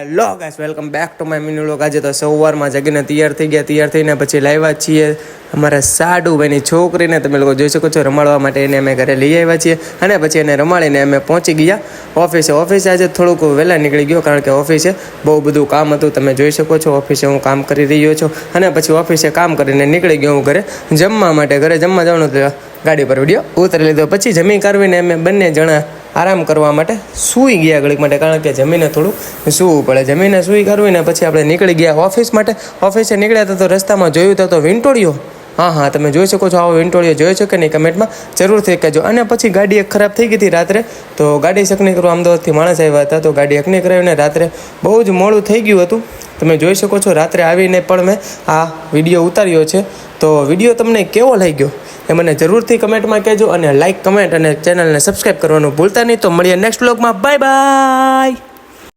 Hello guys, welcome back to my mini vlog. આજે તો સવારમાં જગીને તૈયાર થઈ ગયા, તૈયાર થઈને પછી લાવ્યા છીએ અમારા સાડુભાઈની છોકરીને। તમે લોકો જોઈ શકો છો, રમાડવા માટે એને અમે ઘરે લઈ આવ્યા છીએ અને પછી એને રમાડીને અમે પહોંચી ગયા ઓફિસે। આજે થોડુંક વહેલા નીકળી ગયો કારણ કે ઓફિસે બહુ બધું કામ હતું। તમે જોઈ શકો છો, ઓફિસે હું કામ કરી રહ્યો છું અને પછી ઓફિસે કામ કરીને નીકળી ગયો હું ઘરે જમવા માટે। ઘરે જમવા જવાનું તો ગાડી પર વિડીયો ઉતારી લીધો। પછી જમી કરવીને અમે બંને જણા આરામ કરવા માટે સૂઈ ગયા ઘડીક માટે, કારણ કે જમીને થોડું સૂવું પડે। જમીને સૂઈ કરવીને પછી આપણે નીકળી ગયા ઓફિસ માટે। ઓફિસે નીકળ્યા હતા તો રસ્તામાં જોયું તો વિંટોળિયો, હા તમે જોઈ શકો છો, આવો વિંટોળિયો જોયો છે કે નહીં કમેન્ટમાં જરૂરથી કહેજો। અને પછી ગાડી એક ખરાબ થઈ ગઈ હતી રાત્રે, તો ગાડી શકની કરવા અમદાવાદથી માણસ આવ્યા હતા, તો ગાડી હકની કરાવીને રાત્રે બહુ જ મોડું થઈ ગયું હતું। તમે જોઈ શકો છો, રાત્રે આવીને પણ મેં આ વિડીયો ઉતાર્યો છે। તો વિડીયો તમને કેવો લાગ્યો એ મને જરૂરથી કમેન્ટમાં કહેજો અને લાઇક, કમેન્ટ અને ચેનલને સબસ્ક્રાઈબ કરવાનું ભૂલતા નહીં। તો મળીએ નેક્સ્ટ વ્લોગમાં, બાય બાય।